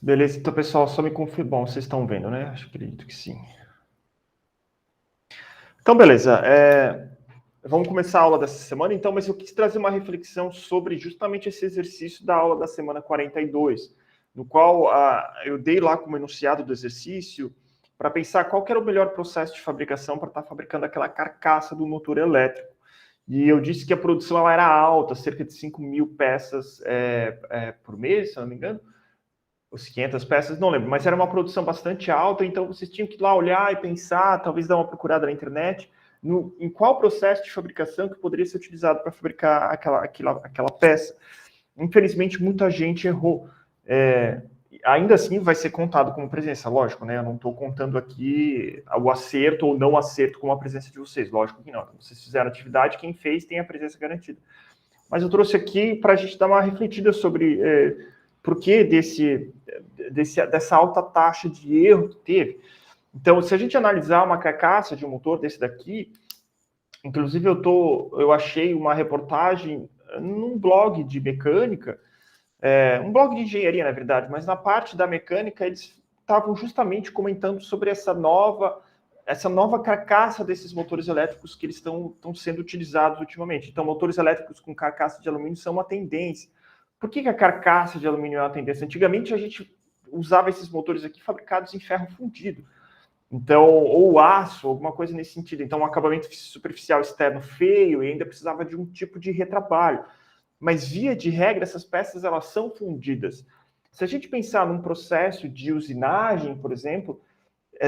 Beleza, então, pessoal, só me confirma. Bom, vocês estão vendo, né? Acredito que sim. Então, beleza. Vamos começar a aula dessa semana, então, mas eu quis trazer uma reflexão sobre justamente esse exercício da aula da semana 42, no qual eu dei lá como enunciado do exercício para pensar qual que era o melhor processo de fabricação para estar fabricando aquela carcaça do motor elétrico. E eu disse que a produção ela era alta, cerca de 5.000 peças por mês, se eu não me engano. Os 500 peças, não lembro, mas era uma produção bastante alta, então vocês tinham que ir lá olhar e pensar, talvez dar uma procurada na internet, em qual processo de fabricação que poderia ser utilizado para fabricar aquela peça. Infelizmente, muita gente errou. Ainda assim, vai ser contado como presença, lógico, né? Eu não estou contando aqui o acerto ou não acerto com a presença de vocês, lógico que não. Vocês fizeram atividade, quem fez tem a presença garantida. Mas eu trouxe aqui para a gente dar uma refletida sobre por que dessa alta taxa de erro que teve. Então, se a gente analisar uma carcaça de um motor desse daqui, inclusive eu achei uma reportagem num blog de mecânica, um blog de engenharia, na verdade, mas na parte da mecânica eles estavam justamente comentando sobre essa nova carcaça desses motores elétricos que eles estão sendo utilizados ultimamente. Então, motores elétricos com carcaça de alumínio são uma tendência. Por que a carcaça de alumínio é uma tendência? Antigamente a gente usava esses motores aqui fabricados em ferro fundido. Então, ou aço, alguma coisa nesse sentido. Então, um acabamento superficial externo feio e ainda precisava de um tipo de retrabalho. Mas, via de regra, essas peças elas são fundidas. Se a gente pensar num processo de usinagem, por exemplo,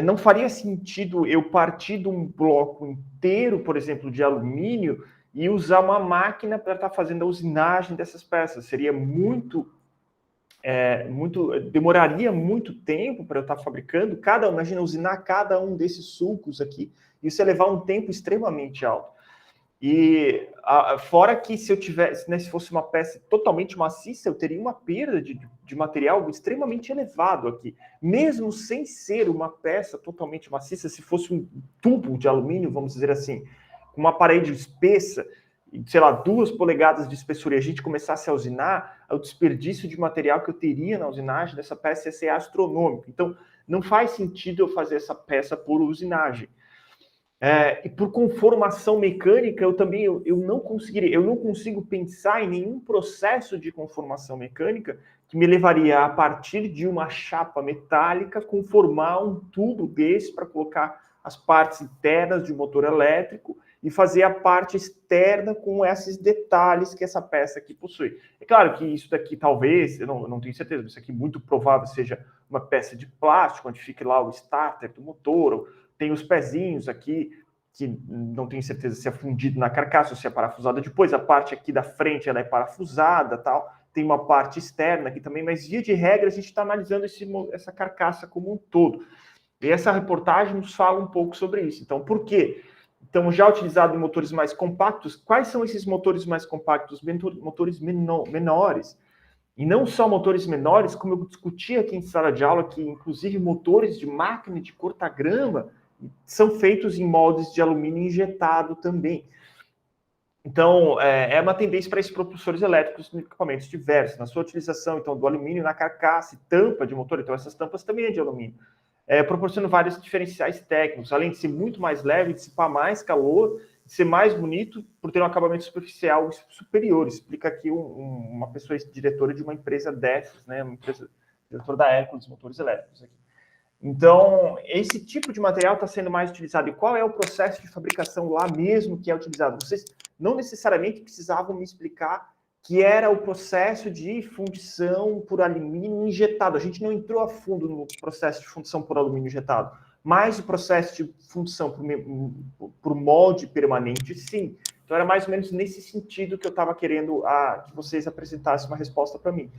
não faria sentido eu partir de um bloco inteiro, por exemplo, de alumínio e usar uma máquina para estar fazendo a usinagem dessas peças. Seria demoraria muito tempo para eu estar fabricando imagina usinar cada um desses sulcos aqui, isso ia levar um tempo extremamente alto. E fora que se eu tivesse, né, se fosse uma peça totalmente maciça, eu teria uma perda de material extremamente elevado aqui. Mesmo sem ser uma peça totalmente maciça, se fosse um tubo de alumínio, vamos dizer assim, com uma parede espessa, sei lá, 2 polegadas de espessura, e a gente começasse a usinar, o desperdício de material que eu teria na usinagem dessa peça ia ser astronômico. Então, não faz sentido eu fazer essa peça por usinagem. E por conformação mecânica, eu não conseguiria, eu não consigo pensar em nenhum processo de conformação mecânica que me levaria a partir de uma chapa metálica conformar um tubo desse para colocar as partes internas de um motor elétrico e fazer a parte externa com esses detalhes que essa peça aqui possui. É claro que isso daqui talvez, eu não tenho certeza, mas isso aqui muito provável seja uma peça de plástico, onde fique lá o starter do motor, ou tem os pezinhos aqui, que não tenho certeza se é fundido na carcaça ou se é parafusada depois. A parte aqui da frente ela é parafusada, tal. Tem uma parte externa aqui também, mas via de regra a gente está analisando essa carcaça como um todo. E essa reportagem nos fala um pouco sobre isso. Então, por quê? Então, já utilizado em motores mais compactos, quais são esses motores mais compactos? Motores menores. E não só motores menores, como eu discuti aqui em sala de aula, que inclusive motores de máquina de corta-grama são feitos em moldes de alumínio injetado também. Então, é uma tendência para esses propulsores elétricos em equipamentos diversos, na sua utilização, então, do alumínio na carcaça e tampa de motor, então essas tampas também é de alumínio, proporciona vários diferenciais técnicos, além de ser muito mais leve, dissipar mais calor, de ser mais bonito, por ter um acabamento superficial superior. Explica aqui uma pessoa diretora de uma empresa dessas, né, uma empresa diretora da Hércules Motores Elétricos aqui. Então, esse tipo de material está sendo mais utilizado. E qual é o processo de fabricação lá mesmo que é utilizado? Vocês não necessariamente precisavam me explicar que era o processo de fundição por alumínio injetado. A gente não entrou a fundo no processo de fundição por alumínio injetado, mas o processo de fundição por molde permanente, sim. Então, era mais ou menos nesse sentido que eu estava querendo que vocês apresentassem uma resposta para mim.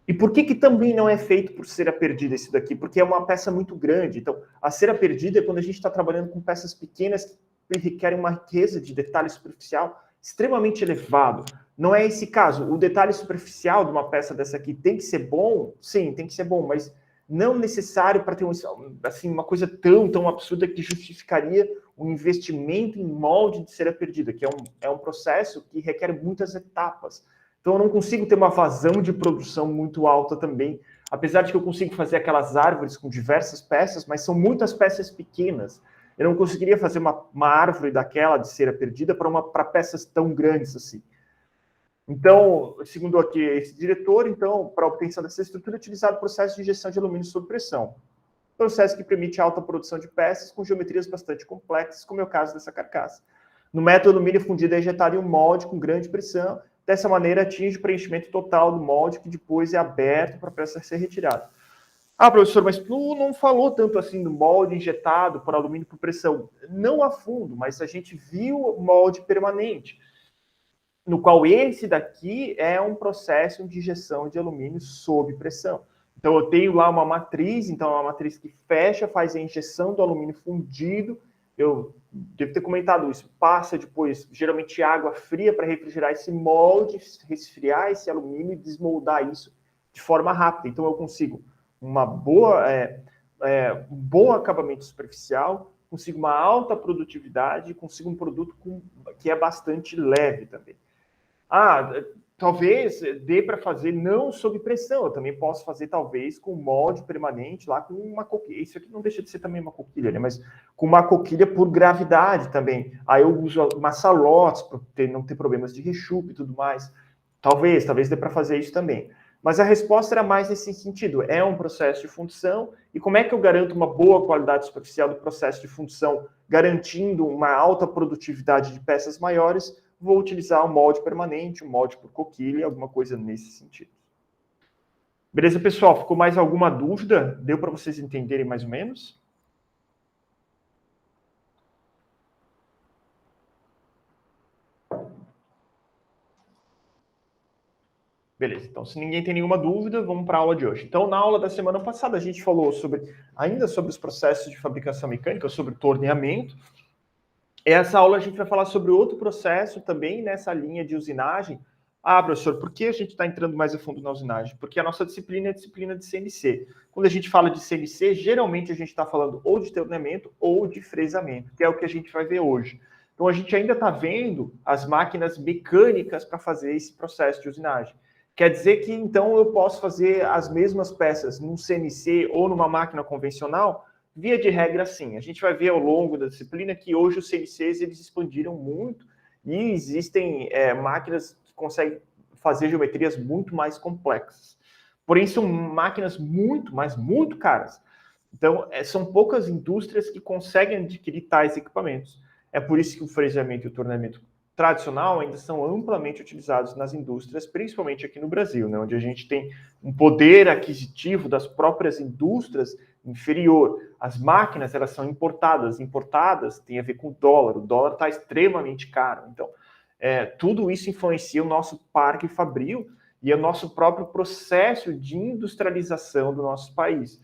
E por que também não é feito por cera perdida esse daqui? Porque é uma peça muito grande. Então, a cera perdida é quando a gente está trabalhando com peças pequenas que requerem uma riqueza de detalhe superficial extremamente elevado. Não é esse caso. O detalhe superficial de uma peça dessa aqui tem que ser bom? Sim, tem que ser bom, mas não necessário para ter assim, uma coisa tão absurda que justificaria um investimento em molde de cera perdida, que é um processo que requer muitas etapas. Então, eu não consigo ter uma vazão de produção muito alta também, apesar de que eu consigo fazer aquelas árvores com diversas peças, mas são muitas peças pequenas. Eu não conseguiria fazer uma árvore daquela de cera perdida para peças tão grandes assim. Então, segundo aqui esse diretor, então, para a obtenção dessa estrutura, é utilizado o processo de injeção de alumínio sob pressão. Processo que permite alta produção de peças com geometrias bastante complexas, como é o caso dessa carcaça. No método, o alumínio fundido é injetado em um molde com grande pressão. Dessa maneira, atinge o preenchimento total do molde, que depois é aberto para a peça ser retirada. Ah, professor, mas tu não falou tanto assim do molde injetado por alumínio por pressão. Não a fundo, mas a gente viu o molde permanente, no qual esse daqui é um processo de injeção de alumínio sob pressão. Então, eu tenho lá uma matriz, então é uma matriz que fecha, faz a injeção do alumínio fundido. Eu devo ter comentado isso. Passa depois, geralmente, água fria para refrigerar esse molde, resfriar esse alumínio e desmoldar isso de forma rápida. Então, eu consigo uma boa, um bom acabamento superficial, consigo uma alta produtividade, consigo um produto que é bastante leve também. Talvez dê para fazer não sob pressão, eu também posso fazer talvez com molde permanente lá com uma coquilha, isso aqui não deixa de ser também uma coquilha, né? Mas com uma coquilha por gravidade também, aí eu uso maçalotes para não ter problemas de rechupe e tudo mais, talvez dê para fazer isso também. Mas a resposta era mais nesse sentido, é um processo de fundição, e como é que eu garanto uma boa qualidade superficial do processo de fundição, garantindo uma alta produtividade de peças maiores? Vou utilizar um molde permanente, um molde por coquilha, alguma coisa nesse sentido. Beleza, pessoal? Ficou mais alguma dúvida? Deu para vocês entenderem mais ou menos? Beleza, então se ninguém tem nenhuma dúvida, vamos para a aula de hoje. Então, na aula da semana passada, a gente falou ainda sobre os processos de fabricação mecânica, sobre torneamento. Essa aula a gente vai falar sobre outro processo também nessa linha de usinagem. Ah, professor, por que a gente está entrando mais a fundo na usinagem? Porque a nossa disciplina é a disciplina de CNC. Quando a gente fala de CNC, geralmente a gente está falando ou de torneamento ou de fresamento, que é o que a gente vai ver hoje. Então, a gente ainda está vendo as máquinas mecânicas para fazer esse processo de usinagem. Quer dizer que, então, eu posso fazer as mesmas peças num CNC ou numa máquina convencional? Via de regra, sim. A gente vai ver ao longo da disciplina que hoje os CNCs eles expandiram muito e existem máquinas que conseguem fazer geometrias muito mais complexas. Porém, são máquinas muito, mas muito caras. Então, são poucas indústrias que conseguem adquirir tais equipamentos. É por isso que o fresamento e o torneamento tradicional ainda são amplamente utilizados nas indústrias, principalmente aqui no Brasil, né, onde a gente tem um poder aquisitivo das próprias indústrias inferior. As máquinas, elas são importadas tem a ver com o dólar está extremamente caro. Então, tudo isso influencia o nosso parque fabril e o nosso próprio processo de industrialização do nosso país.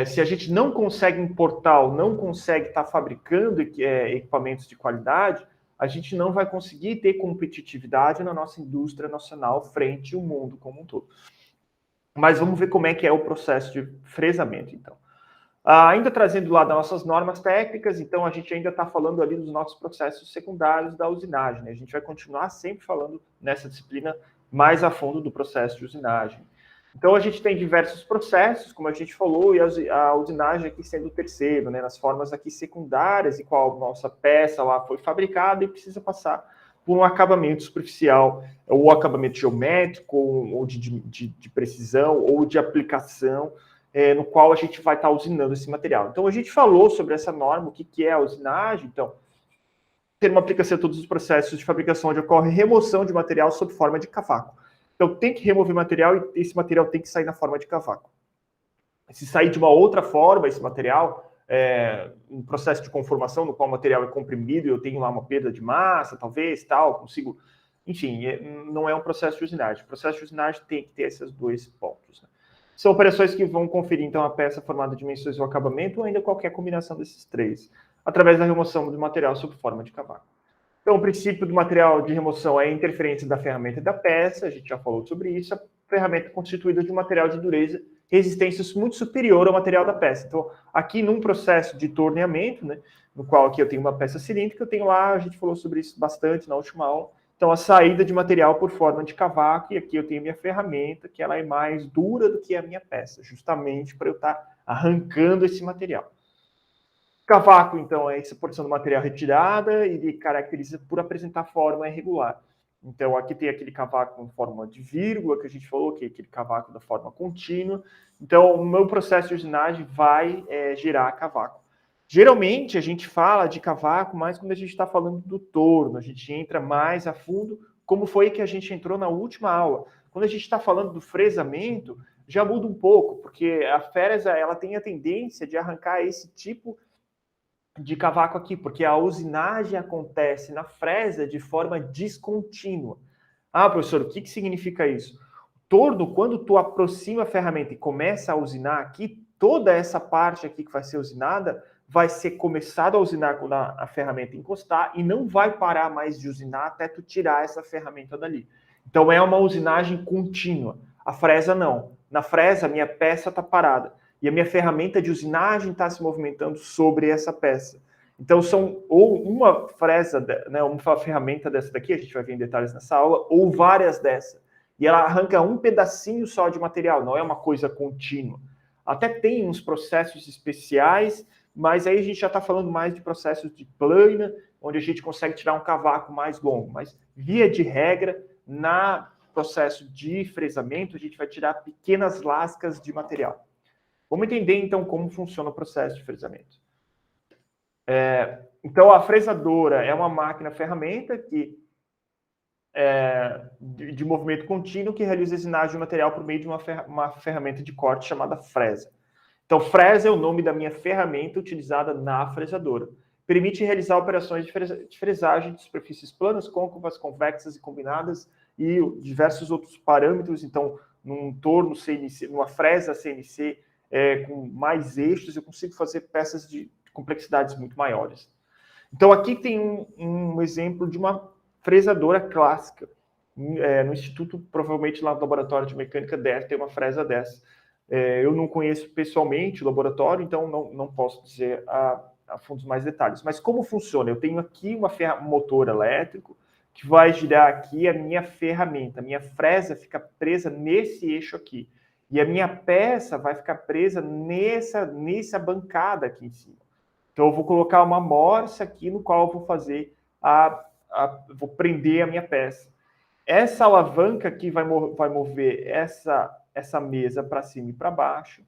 Se a gente não consegue importar ou não consegue estar fabricando equipamentos de qualidade, a gente não vai conseguir ter competitividade na nossa indústria nacional frente ao mundo como um todo. Mas vamos ver como é que é o processo de fresamento, então. Ainda trazendo lá das nossas normas técnicas, então a gente ainda está falando ali dos nossos processos secundários da usinagem, né? A gente vai continuar sempre falando nessa disciplina mais a fundo do processo de usinagem. Então a gente tem diversos processos, como a gente falou, e a usinagem aqui sendo o terceiro, né? Nas formas aqui secundárias, em qual a nossa peça lá foi fabricada e precisa passar por um acabamento superficial, ou acabamento geométrico, ou de precisão, ou de aplicação, no qual a gente vai estar usinando esse material. Então, a gente falou sobre essa norma, o que é a usinagem. Então, ter uma aplicação a todos os processos de fabricação onde ocorre remoção de material sob forma de cavaco. Então, tem que remover material e esse material tem que sair na forma de cavaco. Se sair de uma outra forma, esse material, um processo de conformação no qual o material é comprimido e eu tenho lá uma perda de massa, talvez, tal, consigo... Enfim, não é um processo de usinagem. O processo de usinagem tem que ter esses dois pontos, né? São operações que vão conferir, então, a peça formada de dimensões ou acabamento, ou ainda qualquer combinação desses três, através da remoção do material sob forma de cavaco. Então, o princípio do material de remoção é a interferência da ferramenta e da peça, a gente já falou sobre isso. A ferramenta é constituída de um material de dureza e resistência muito superior ao material da peça. Então, aqui num processo de torneamento, né, no qual aqui eu tenho uma peça cilíndrica, eu tenho lá, a gente falou sobre isso bastante na última aula, Então, a saída de material por forma de cavaco, e aqui eu tenho minha ferramenta, que ela é mais dura do que a minha peça, justamente para eu estar arrancando esse material. Cavaco, então, é essa porção do material retirada e ele caracteriza por apresentar forma irregular. Então, aqui tem aquele cavaco com forma de vírgula, que a gente falou, que é aquele cavaco da forma contínua. Então, o meu processo de usinagem vai gerar cavaco. Geralmente, a gente fala de cavaco mais quando a gente está falando do torno, a gente entra mais a fundo, como foi que a gente entrou na última aula. Quando a gente está falando do fresamento, já muda um pouco, porque a fresa ela tem a tendência de arrancar esse tipo de cavaco aqui, porque a usinagem acontece na fresa de forma descontínua. Ah, professor, o que significa isso? Torno, quando tu aproxima a ferramenta e começa a usinar aqui, toda essa parte aqui que vai ser usinada vai ser começado a usinar quando a ferramenta encostar e não vai parar mais de usinar até tu tirar essa ferramenta dali. Então é uma usinagem contínua. A fresa não. Na fresa, a minha peça está parada e a minha ferramenta de usinagem está se movimentando sobre essa peça. Então, são ou uma fresa, né, uma ferramenta dessa daqui, a gente vai ver em detalhes nessa aula, ou várias dessas. E ela arranca um pedacinho só de material, não é uma coisa contínua. Até tem uns processos especiais, mas aí a gente já está falando mais de processos de plana, onde a gente consegue tirar um cavaco mais longo. Mas, via de regra, no processo de fresamento, a gente vai tirar pequenas lascas de material. Vamos entender, então, como funciona o processo de fresamento. Então, a fresadora é uma máquina-ferramenta que de movimento contínuo que realiza a usinagem de material por meio de uma ferramenta de corte chamada fresa. Então, fresa é o nome da minha ferramenta utilizada na fresadora. Permite realizar operações de fresagem de superfícies planas, côncavas, convexas e combinadas e diversos outros parâmetros. Então, num torno CNC, numa fresa CNC com mais eixos, eu consigo fazer peças de complexidades muito maiores. Então, aqui tem um exemplo de uma fresadora clássica. No Instituto, provavelmente lá no laboratório de mecânica, deve ter uma fresa dessa. Eu não conheço pessoalmente o laboratório, então não posso dizer a fundo mais detalhes. Mas como funciona? Eu tenho aqui um motor elétrico que vai girar aqui a minha ferramenta. A minha fresa fica presa nesse eixo aqui. E a minha peça vai ficar presa nessa bancada aqui em cima. Então, eu vou colocar uma morsa aqui no qual eu vou fazer vou prender a minha peça. Essa alavanca aqui vai mover essa mesa para cima e para baixo.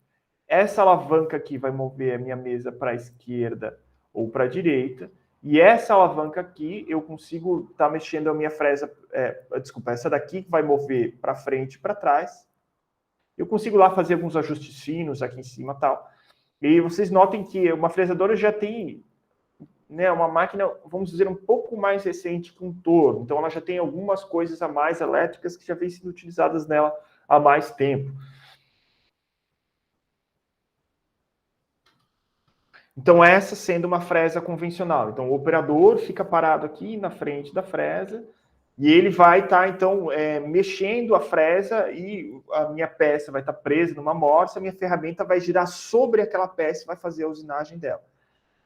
Essa alavanca aqui vai mover a minha mesa para a esquerda ou para a direita. E essa alavanca aqui, eu consigo estar mexendo a minha fresa... desculpa, essa daqui vai mover para frente e para trás. Eu consigo lá fazer alguns ajustes finos aqui em cima e tal. E vocês notem que uma fresadora já tem, né, uma máquina, vamos dizer, um pouco mais recente que um torno. Então, ela já tem algumas coisas a mais elétricas que já vêm sendo utilizadas nela há mais tempo. Então, essa sendo uma fresa convencional. Então, o operador fica parado aqui na frente da fresa e ele vai estar, então, mexendo a fresa e a minha peça vai estar presa numa morsa, a minha ferramenta vai girar sobre aquela peça e vai fazer a usinagem dela.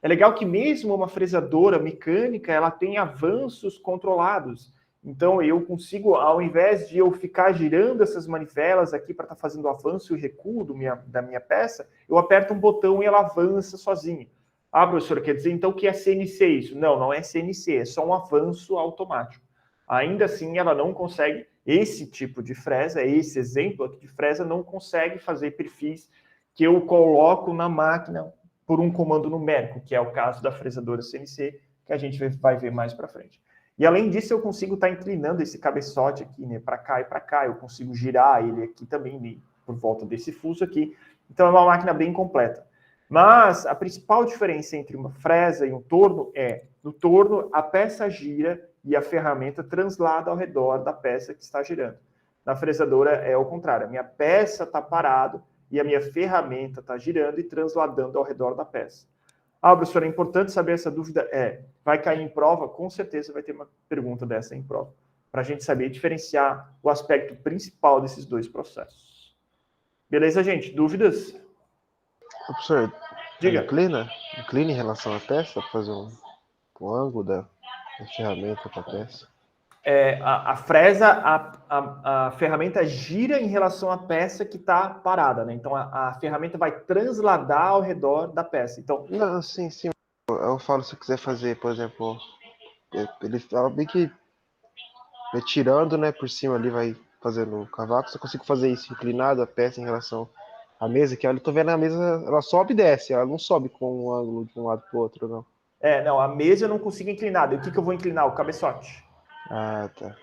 É legal que mesmo uma fresadora mecânica, ela tem avanços controlados. Então, eu consigo, ao invés de eu ficar girando essas manivelas aqui para estar fazendo o avanço e recuo da minha peça, eu aperto um botão e ela avança sozinha. Ah, professora, quer dizer então que é CNC isso? Não, não é CNC, é só um avanço automático. Ainda assim, ela não consegue, esse tipo de fresa, esse exemplo aqui de fresa, não consegue fazer perfis que eu coloco na máquina por um comando numérico, que é o caso da fresadora CNC, que a gente vai ver mais para frente. E além disso, eu consigo estar inclinando esse cabeçote aqui, né, para cá e para cá, eu consigo girar ele aqui também, por volta desse fuso aqui. Então, é uma máquina bem completa. Mas a principal diferença entre uma fresa e um torno no torno, a peça gira e a ferramenta translada ao redor da peça que está girando. Na fresadora é o contrário, a minha peça está parada e a minha ferramenta está girando e transladando ao redor da peça. Ah, professor, é importante saber essa dúvida? Vai cair em prova? Com certeza vai ter uma pergunta dessa em prova, para a gente saber diferenciar o aspecto principal desses dois processos. Beleza, gente? Dúvidas? Professor, diga. Inclina em relação à peça, para fazer um ângulo da ferramenta para a peça. a fresa, a ferramenta gira em relação à peça que está parada, né? Então a ferramenta vai transladar ao redor da peça. Então, Não, sim, sim. Eu falo se eu quiser fazer, por exemplo, ele fala bem que vai tirando, né, por cima ali, vai fazendo o cavaco. Se eu consigo fazer isso inclinado, a peça em relação à mesa, que eu tô vendo a mesa, ela sobe e desce, ela não sobe com um ângulo de um lado pro outro, não. não, a mesa eu não consigo inclinar. E o que eu vou inclinar? O cabeçote. Ah, tá.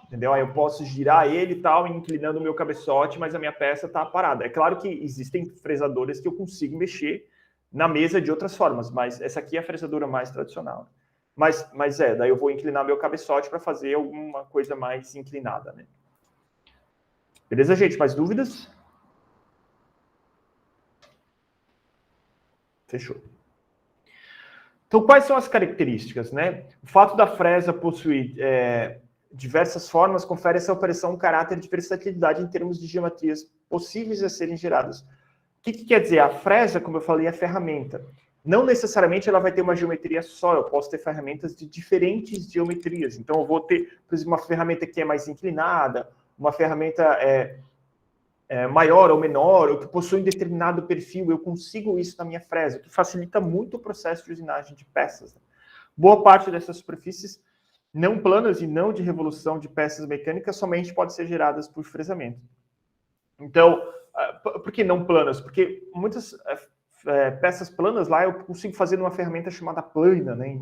Entendeu? Aí eu posso girar ele e tal, inclinando o meu cabeçote, mas a minha peça está parada. É claro que existem fresadoras que eu consigo mexer na mesa de outras formas, mas essa aqui é a fresadora mais tradicional. Mas daí eu vou inclinar meu cabeçote para fazer alguma coisa mais inclinada, né? Beleza, gente? Mais dúvidas? Fechou. Então, quais são as características, né? O fato da fresa possuir diversas formas confere a essa operação um caráter de versatilidade em termos de geometrias possíveis a serem geradas. O que quer dizer? A fresa, como eu falei, é a ferramenta. Não necessariamente ela vai ter uma geometria só, eu posso ter ferramentas de diferentes geometrias. Então, eu vou ter, por exemplo, uma ferramenta que é mais inclinada, uma ferramenta maior ou menor, ou que possui um determinado perfil, eu consigo isso na minha fresa, o que facilita muito o processo de usinagem de peças. Boa parte dessas superfícies não planas e não de revolução de peças mecânicas somente pode ser geradas por fresamento. Então, por que não planas? Porque muitas peças planas lá eu consigo fazer numa ferramenta chamada plana, né?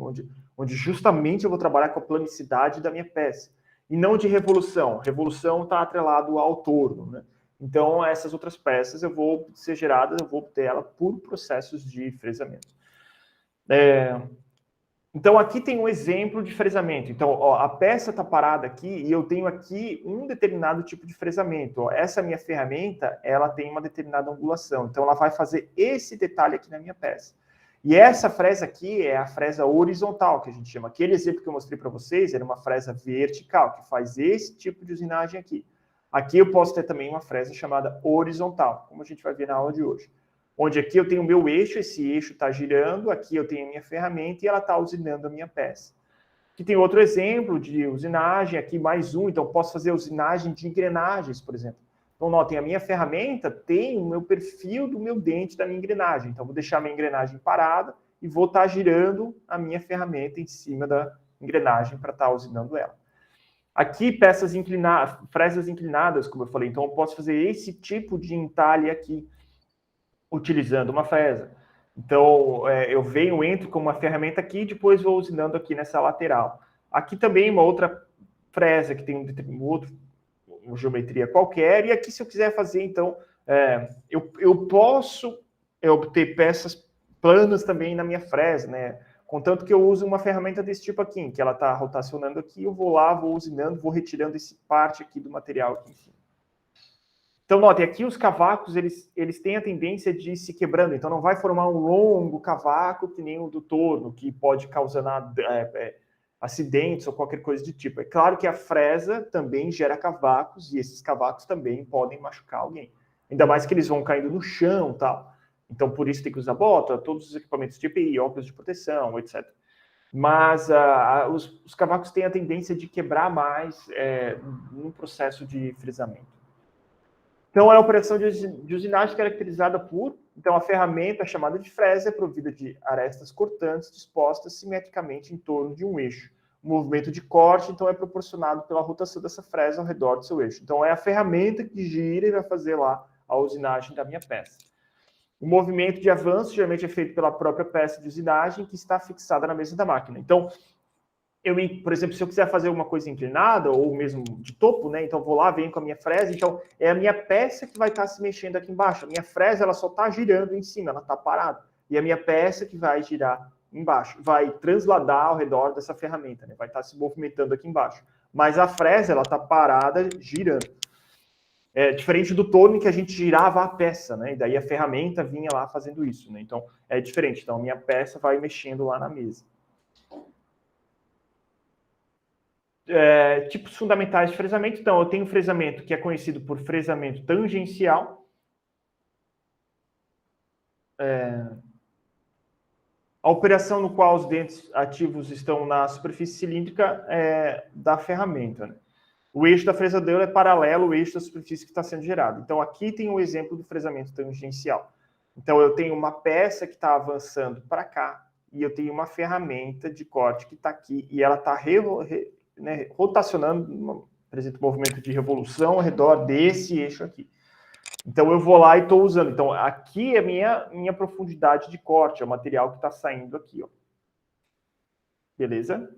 onde justamente eu vou trabalhar com a planicidade da minha peça. E não de revolução. Revolução está atrelado ao torno, né? Então, essas outras peças eu vou ser geradas, eu vou obter ela por processos de fresamento. Então, aqui tem um exemplo de fresamento. Então, ó, a peça está parada aqui e eu tenho aqui um determinado tipo de fresamento. Ó, essa minha ferramenta, ela tem uma determinada angulação. Então, ela vai fazer esse detalhe aqui na minha peça. E essa fresa aqui é a fresa horizontal, que a gente chama. Aquele exemplo que eu mostrei para vocês era uma fresa vertical, que faz esse tipo de usinagem aqui. Aqui eu posso ter também uma fresa chamada horizontal, como a gente vai ver na aula de hoje. Onde aqui eu tenho o meu eixo, esse eixo está girando, aqui eu tenho a minha ferramenta e ela está usinando a minha peça. Aqui tem outro exemplo de usinagem, aqui mais um, então posso fazer usinagem de engrenagens, por exemplo. Então, notem, a minha ferramenta tem o meu perfil do meu dente da minha engrenagem. Então, vou deixar a minha engrenagem parada e vou estar girando a minha ferramenta em cima da engrenagem para estar usinando ela. Aqui, peças inclinadas, fresas inclinadas, como eu falei. Então, eu posso fazer esse tipo de entalhe aqui, utilizando uma fresa. Então, eu entro com uma ferramenta aqui e depois vou usinando aqui nessa lateral. Aqui também uma outra fresa que tem uma geometria qualquer. E aqui, se eu quiser fazer, então, eu posso obter peças planas também na minha fresa, né? Contanto que eu use uma ferramenta desse tipo aqui, que ela está rotacionando aqui, eu vou lá, vou usinando, vou retirando esse parte aqui do material aqui em cima. Então, notem, aqui os cavacos, eles têm a tendência de ir se quebrando. Então, não vai formar um longo cavaco que nem o do torno, que pode causar acidentes ou qualquer coisa de tipo. É claro que a fresa também gera cavacos e esses cavacos também podem machucar alguém. Ainda mais que eles vão caindo no chão e tal. Então, por isso tem que usar bota, todos os equipamentos de EPI, óculos de proteção, etc. Mas os cavacos têm a tendência de quebrar mais no processo de frisamento. Então, é a operação de usinagem caracterizada por... Então, a ferramenta chamada de fresa é provida de arestas cortantes dispostas simetricamente em torno de um eixo. O movimento de corte, então, é proporcionado pela rotação dessa fresa ao redor do seu eixo. Então, é a ferramenta que gira e vai fazer lá a usinagem da minha peça. O movimento de avanço geralmente é feito pela própria peça de usinagem que está fixada na mesa da máquina. Então, por exemplo, se eu quiser fazer uma coisa inclinada ou mesmo de topo, né? Então vou lá, venho com a minha fresa. Então é a minha peça que vai estar se mexendo aqui embaixo. A minha fresa ela só está girando em cima, ela está parada. E a minha peça que vai girar embaixo, vai transladar ao redor dessa ferramenta, né? Vai estar se movimentando aqui embaixo. Mas a fresa ela está parada, girando. É diferente do torno que a gente girava a peça, né? E daí a ferramenta vinha lá fazendo isso, né? Então é diferente. Então a minha peça vai mexendo lá na mesa. Tipos fundamentais de fresamento. Então, eu tenho fresamento que é conhecido por fresamento tangencial. A operação no qual os dentes ativos estão na superfície cilíndrica é da ferramenta, né? O eixo da fresadora é paralelo ao eixo da superfície que está sendo gerada. Então, aqui tem um exemplo do fresamento tangencial. Então, eu tenho uma peça que está avançando para cá e eu tenho uma ferramenta de corte que está aqui e ela está rotacionando, apresenta um movimento de revolução ao redor desse eixo aqui. Então, eu vou lá e estou usando. Então, aqui é minha profundidade de corte, é o material que está saindo aqui, ó. Beleza?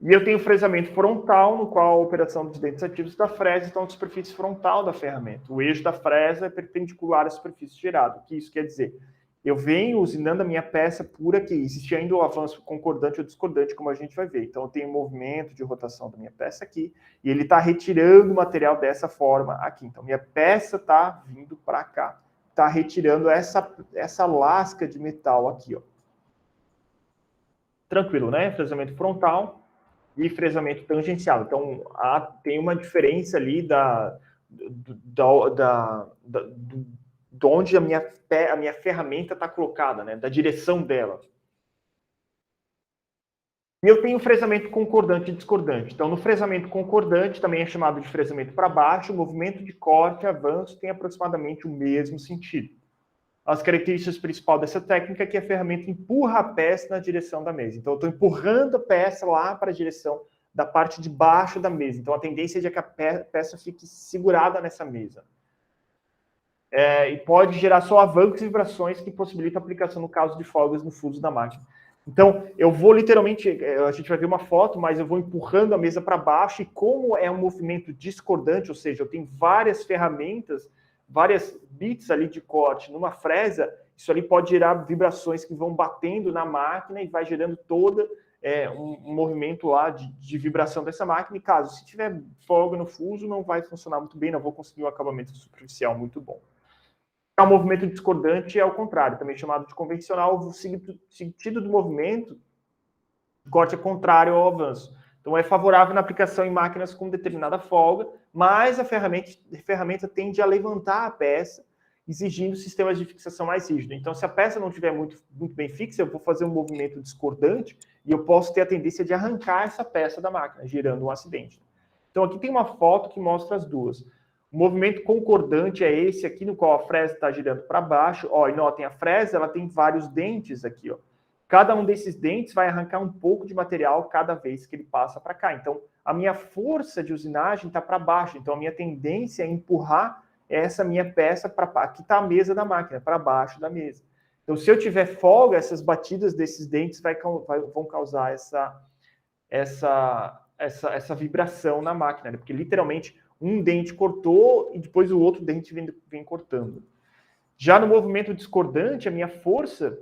E eu tenho fresamento frontal, no qual a operação dos dentes ativos da fresa estão na superfície frontal da ferramenta. O eixo da fresa é perpendicular à superfície gerada. O que isso quer dizer? Eu venho usinando a minha peça por aqui. Existe ainda o avanço concordante ou discordante, como a gente vai ver. Então, eu tenho um movimento de rotação da minha peça aqui, e ele está retirando o material dessa forma aqui. Então, minha peça está vindo para cá. Está retirando essa lasca de metal aqui, ó. Tranquilo, né? Fresamento frontal e fresamento tangencial. Então, tem uma diferença ali de onde a minha ferramenta está colocada, né? Da direção dela. E eu tenho fresamento concordante e discordante. Então, no fresamento concordante, também é chamado de fresamento para baixo, o movimento de corte e avanço tem aproximadamente o mesmo sentido. As características principais dessa técnica é que a ferramenta empurra a peça na direção da mesa. Então, eu estou empurrando a peça lá para a direção da parte de baixo da mesa. Então, a tendência é que a peça fique segurada nessa mesa. E pode gerar só avancos e vibrações que possibilitam a aplicação no caso de folgas no fuso da máquina. Então, eu vou literalmente, a gente vai ver uma foto, mas eu vou empurrando a mesa para baixo, e como é um movimento discordante, ou seja, eu tenho várias ferramentas, várias bits ali de corte numa fresa, isso ali pode gerar vibrações que vão batendo na máquina e vai gerando todo um movimento lá de vibração dessa máquina. E caso se tiver folga no fuso, não vai funcionar muito bem, não vou conseguir um acabamento superficial muito bom. O movimento discordante é ao contrário, também chamado de convencional. O sentido do movimento de corte é contrário ao avanço. Então, é favorável na aplicação em máquinas com determinada folga, mas a ferramenta tende a levantar a peça, exigindo sistemas de fixação mais rígidos. Então, se a peça não estiver muito bem fixa, eu vou fazer um movimento discordante e eu posso ter a tendência de arrancar essa peça da máquina, gerando um acidente. Então, aqui tem uma foto que mostra as duas. O movimento concordante é esse aqui, no qual a fresa está girando para baixo. Ó, e notem, a fresa ela tem vários dentes aqui, ó. Cada um desses dentes vai arrancar um pouco de material cada vez que ele passa para cá. Então, a minha força de usinagem está para baixo. Então, a minha tendência é empurrar essa minha peça para... Aqui está a mesa da máquina, para baixo da mesa. Então, se eu tiver folga, essas batidas desses dentes vão causar essa vibração na máquina, né? Porque, literalmente, um dente cortou e depois o outro dente vem cortando. Já no movimento discordante, a minha força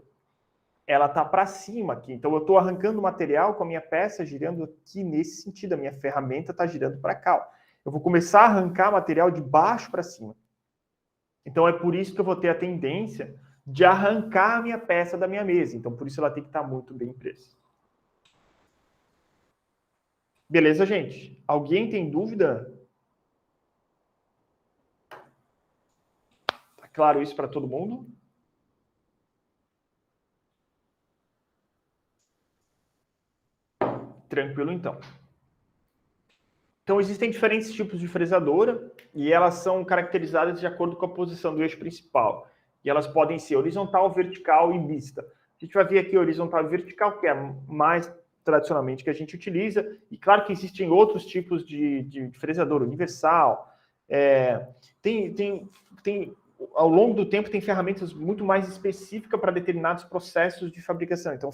ela está para cima aqui. Então, eu estou arrancando o material com a minha peça girando aqui nesse sentido. A minha ferramenta está girando para cá. Eu vou começar a arrancar material de baixo para cima. Então, é por isso que eu vou ter a tendência de arrancar a minha peça da minha mesa. Então, por isso ela tem que estar muito bem presa. Beleza, gente? Alguém tem dúvida? Tá claro isso para todo mundo? Tranquilo, então. Então, existem diferentes tipos de fresadora e elas são caracterizadas de acordo com a posição do eixo principal. E elas podem ser horizontal, vertical e mista. A gente vai ver aqui horizontal e vertical, que é mais tradicionalmente que a gente utiliza. E claro que existem outros tipos de fresadora, universal. Ao longo do tempo, tem ferramentas muito mais específicas para determinados processos de fabricação. Então,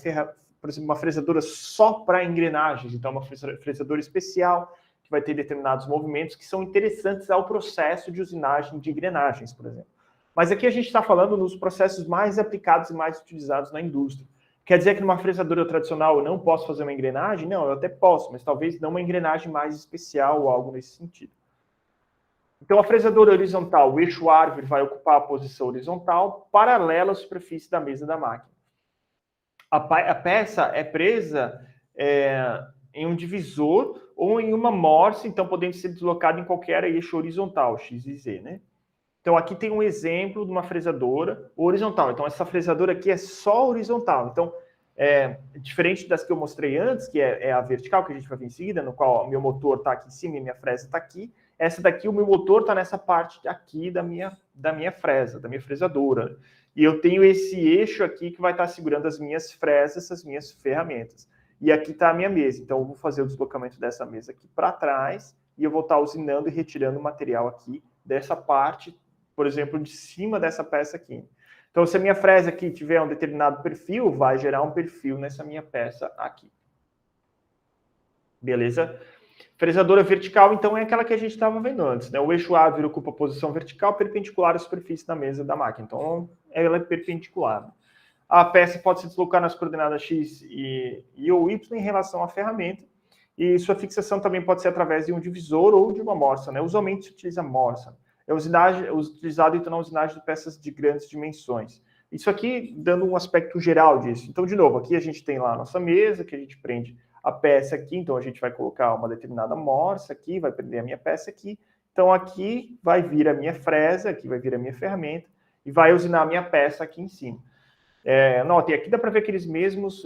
por exemplo, uma fresadora só para engrenagens. Então, uma fresadora especial que vai ter determinados movimentos que são interessantes ao processo de usinagem de engrenagens, por exemplo. Mas aqui a gente está falando nos processos mais aplicados e mais utilizados na indústria. Quer dizer que numa fresadora tradicional eu não posso fazer uma engrenagem? Não, eu até posso, mas talvez não uma engrenagem mais especial ou algo nesse sentido. Então, a fresadora horizontal, o eixo árvore vai ocupar a posição horizontal paralela à superfície da mesa da máquina. A peça é presa em um divisor ou em uma morsa, então podendo ser deslocada em qualquer eixo horizontal, X e Z, né? Então, aqui tem um exemplo de uma fresadora horizontal. Então, essa fresadora aqui é só horizontal. Então, diferente das que eu mostrei antes, que é a vertical, que a gente vai ver em seguida, no qual o meu motor está aqui em cima e minha fresa está aqui. Essa daqui, o meu motor está nessa parte aqui da minha fresa, da minha fresadora. E eu tenho esse eixo aqui que vai estar segurando as minhas fresas, as minhas ferramentas. E aqui está a minha mesa. Então, eu vou fazer o deslocamento dessa mesa aqui para trás e eu vou estar usinando e retirando o material aqui dessa parte, por exemplo, de cima dessa peça aqui. Então, se a minha fresa aqui tiver um determinado perfil, vai gerar um perfil nessa minha peça aqui. Beleza? Fresadora vertical, então, é aquela que a gente estava vendo antes, né? O eixo A ocupa a posição vertical perpendicular à superfície da mesa da máquina. Então, ela é perpendicular. A peça pode se deslocar nas coordenadas X e ou Y em relação à ferramenta. E sua fixação também pode ser através de um divisor ou de uma morsa, né? Usualmente se utiliza morsa. É utilizado então na usinagem de peças de grandes dimensões. Isso aqui dando um aspecto geral disso. Então, de novo, aqui a gente tem lá a nossa mesa, que a gente prende a peça aqui, então a gente vai colocar uma determinada morsa aqui, vai prender a minha peça aqui. Então, aqui vai vir a minha fresa, aqui vai vir a minha ferramenta, e vai usinar a minha peça aqui em cima. Notem, aqui dá para ver aqueles mesmos,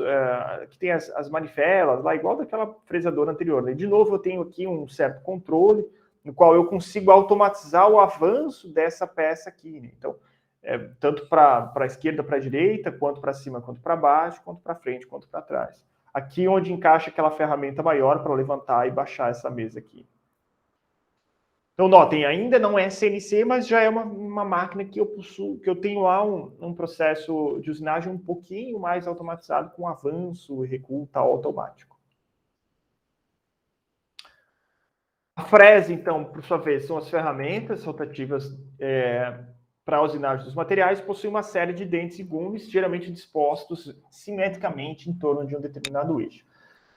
que tem as manivelas lá, igual daquela fresadora anterior. Né? De novo, eu tenho aqui um certo controle, no qual eu consigo automatizar o avanço dessa peça aqui. Né? Então, tanto para a esquerda, para a direita, quanto para cima, quanto para baixo, quanto para frente, quanto para trás. Aqui onde encaixa aquela ferramenta maior para levantar e baixar essa mesa aqui. Então, notem, ainda não é CNC, mas já é uma máquina que eu possuo, que eu tenho lá um processo de usinagem um pouquinho mais automatizado, com avanço e recuo tal automático. A fresa, então, por sua vez, são as ferramentas rotativas para a usinagem dos materiais, possui uma série de dentes e gumes, geralmente dispostos simetricamente em torno de um determinado eixo.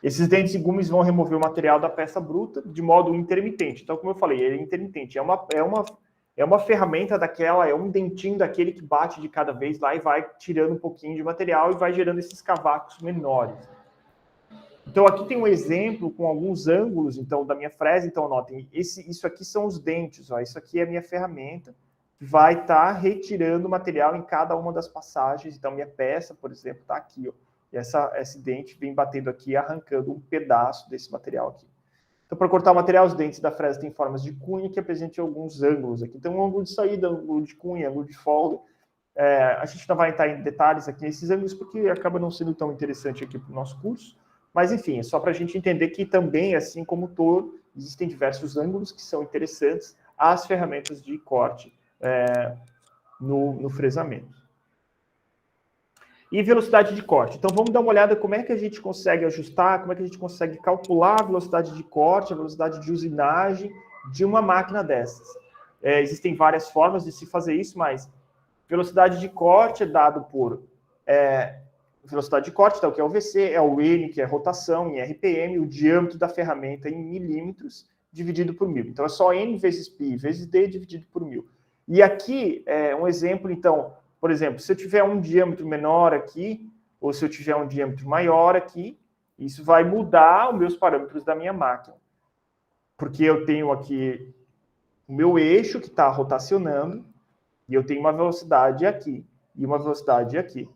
Esses dentes e gumes vão remover o material da peça bruta de modo intermitente. Então, como eu falei, ele é intermitente. É uma ferramenta daquela, é um dentinho daquele que bate de cada vez lá e vai tirando um pouquinho de material e vai gerando esses cavacos menores. Então, aqui tem um exemplo com alguns ângulos então, da minha fresa. Então, notem, isso aqui são os dentes. Ó, isso aqui é a minha ferramenta. Vai estar retirando o material em cada uma das passagens. Então, minha peça, por exemplo, está aqui, ó. E esse dente vem batendo aqui, arrancando um pedaço desse material aqui. Então, para cortar o material, os dentes da fresa têm formas de cunha que apresentam alguns ângulos aqui. Então, um ângulo de saída, ângulo de cunha, ângulo de folga. A gente não vai entrar em detalhes aqui nesses ângulos, porque acaba não sendo tão interessante aqui para o nosso curso. Mas, enfim, é só para a gente entender que também, assim como o torno, existem diversos ângulos que são interessantes às ferramentas de corte no fresamento. E velocidade de corte. Então, vamos dar uma olhada como é que a gente consegue ajustar, como é que a gente consegue calcular a velocidade de corte, a velocidade de usinagem de uma máquina dessas. Existem várias formas de se fazer isso, mas velocidade de corte é dado por velocidade de corte, então, que é o VC, é o N, que é rotação, em RPM, o diâmetro da ferramenta em milímetros, dividido por 1000. Então, é só N vezes π vezes D dividido por 1000. E aqui, um exemplo, então, por exemplo, se eu tiver um diâmetro menor aqui, ou se eu tiver um diâmetro maior aqui, isso vai mudar os meus parâmetros da minha máquina. Porque eu tenho aqui o meu eixo que está rotacionando, e eu tenho uma velocidade aqui, e uma velocidade aqui,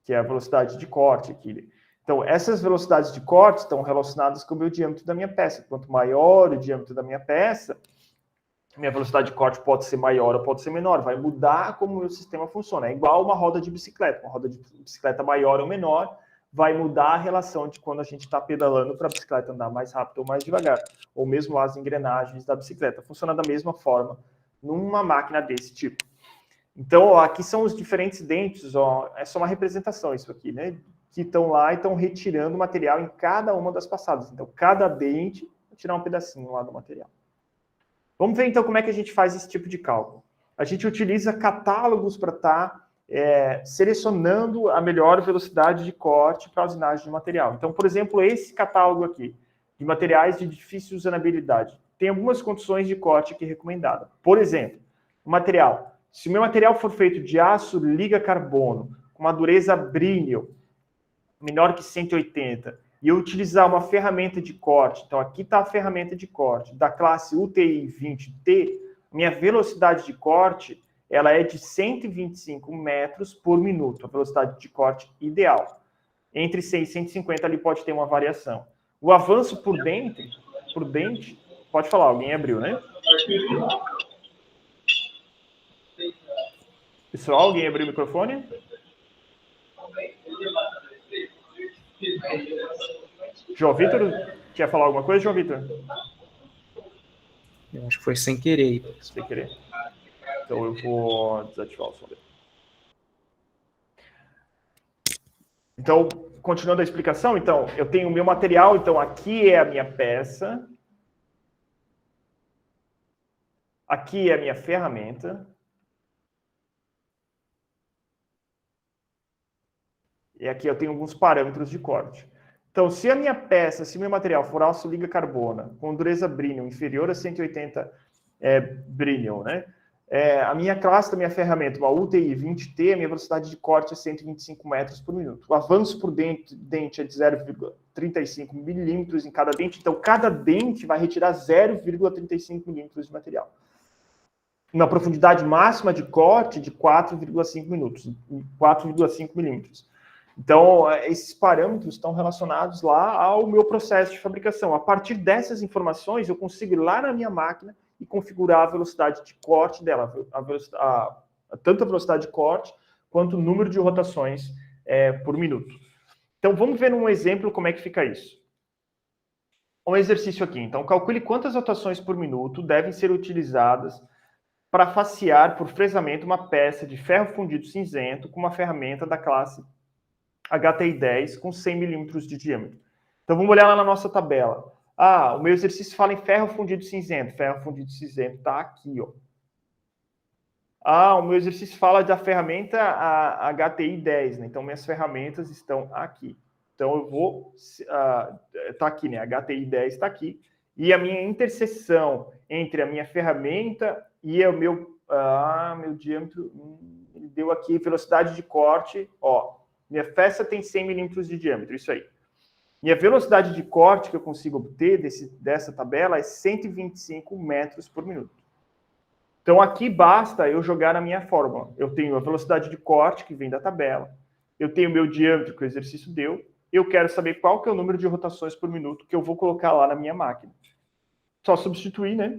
que é a velocidade de corte aqui. Então, essas velocidades de corte estão relacionadas com o meu diâmetro da minha peça. Quanto maior o diâmetro da minha peça, minha velocidade de corte pode ser maior ou pode ser menor, vai mudar como o meu sistema funciona. É igual uma roda de bicicleta. Uma roda de bicicleta maior ou menor vai mudar a relação de quando a gente está pedalando para a bicicleta andar mais rápido ou mais devagar. Ou mesmo as engrenagens da bicicleta. Funciona da mesma forma numa máquina desse tipo. Então, ó, aqui são os diferentes dentes. Ó, é só uma representação isso aqui, né? Que estão lá e estão retirando o material em cada uma das passadas. Então, cada dente vai tirar um pedacinho lá do material. Vamos ver, então, como é que a gente faz esse tipo de cálculo. A gente utiliza catálogos para estar selecionando a melhor velocidade de corte para a usinagem de material. Então, por exemplo, esse catálogo aqui, de materiais de difícil usinabilidade, tem algumas condições de corte aqui recomendadas. Por exemplo, o material. Se o meu material for feito de aço liga-carbono, com uma dureza Brinell, menor que 180, e eu utilizar uma ferramenta de corte, então aqui está a ferramenta de corte, da classe UTI 20T, minha velocidade de corte ela é de 125 metros por minuto, a velocidade de corte ideal. Entre 100 e 150 ali pode ter uma variação. O avanço por dente, pode falar, alguém abriu, né? Pessoal, alguém abriu o microfone? João Vitor, quer falar alguma coisa, João Vitor? Eu acho que foi sem querer. Sem querer. Então eu vou desativar o som dele. Então, continuando a explicação, então, eu tenho o meu material, então aqui é a minha peça. Aqui é a minha ferramenta. E aqui eu tenho alguns parâmetros de corte. Então, se a minha peça, se o meu material for aço liga carbona, com dureza Brillion inferior a 180 Brillion, né? A minha classe da minha ferramenta, uma UTI 20T, a minha velocidade de corte é 125 metros por minuto. O avanço por dente é de 0,35 milímetros em cada dente, então cada dente vai retirar 0,35 milímetros de material. Uma profundidade máxima de corte de 4,5 milímetros. Então, esses parâmetros estão relacionados lá ao meu processo de fabricação. A partir dessas informações, eu consigo ir lá na minha máquina e configurar a velocidade de corte dela, tanto a velocidade de corte quanto o número de rotações por minuto. Então, vamos ver num exemplo como é que fica isso. Um exercício aqui. Então, calcule quantas rotações por minuto devem ser utilizadas para facear por fresamento uma peça de ferro fundido cinzento com uma ferramenta da classe HTI 10 com 100 milímetros de diâmetro. Então, vamos olhar lá na nossa tabela. O meu exercício fala em ferro fundido cinzento. Ferro fundido cinzento está aqui, ó. O meu exercício fala da ferramenta HTI 10, né? Então, minhas ferramentas estão aqui. Então, eu vou... Está aqui, né? HTI 10 está aqui. E a minha interseção entre a minha ferramenta e o meu diâmetro... Ele deu aqui velocidade de corte, ó. Minha peça tem 100 milímetros de diâmetro, isso aí. E a velocidade de corte que eu consigo obter dessa tabela é 125 metros por minuto. Então, aqui basta eu jogar na minha fórmula. Eu tenho a velocidade de corte, que vem da tabela. Eu tenho o meu diâmetro, que o exercício deu. Eu quero saber qual que é o número de rotações por minuto que eu vou colocar lá na minha máquina. Só substituir, né?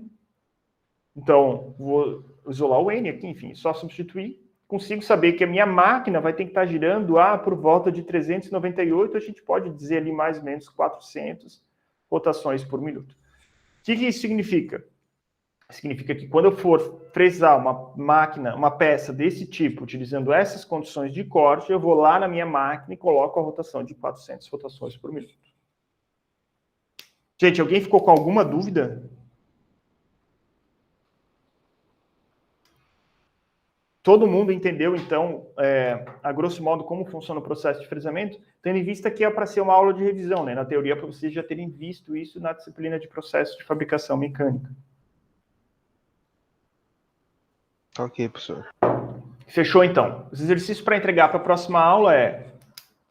Então, vou isolar o N aqui, enfim, só substituir. Consigo saber que a minha máquina vai ter que estar girando por volta de 398, a gente pode dizer ali mais ou menos 400 rotações por minuto. O que isso significa? Significa que quando eu for fresar uma peça desse tipo, utilizando essas condições de corte, eu vou lá na minha máquina e coloco a rotação de 400 rotações por minuto. Gente, alguém ficou com alguma dúvida? Todo mundo entendeu, então, a grosso modo, como funciona o processo de fresamento, tendo em vista que é para ser uma aula de revisão, né? Na teoria, para vocês já terem visto isso na disciplina de processo de fabricação mecânica. Ok, professor. Fechou, então. Os exercícios para entregar para a próxima aula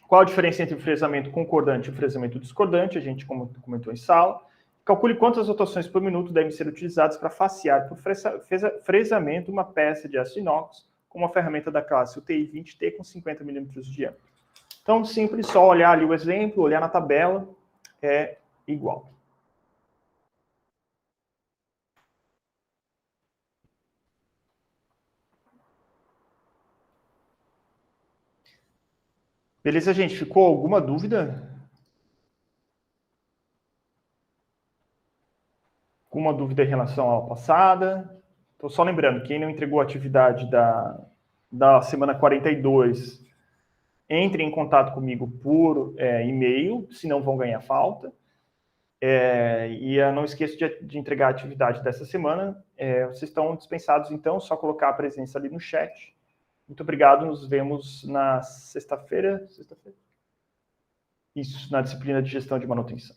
qual a diferença entre o fresamento concordante e o fresamento discordante, a gente comentou em sala. Calcule quantas rotações por minuto devem ser utilizadas para facear por fresamento uma peça de aço inox com uma ferramenta da classe UTI 20T com 50 milímetros de diâmetro. Então, simples, só olhar ali o exemplo, olhar na tabela, é igual. Beleza, gente? Ficou alguma dúvida? Alguma dúvida em relação à aula passada? Então, só lembrando, quem não entregou a atividade da semana 42, entre em contato comigo por e-mail, senão vão ganhar falta. E não esqueça de entregar a atividade dessa semana. Vocês estão dispensados, então, só colocar a presença ali no chat. Muito obrigado, nos vemos na sexta-feira. Isso, na disciplina de gestão de manutenção.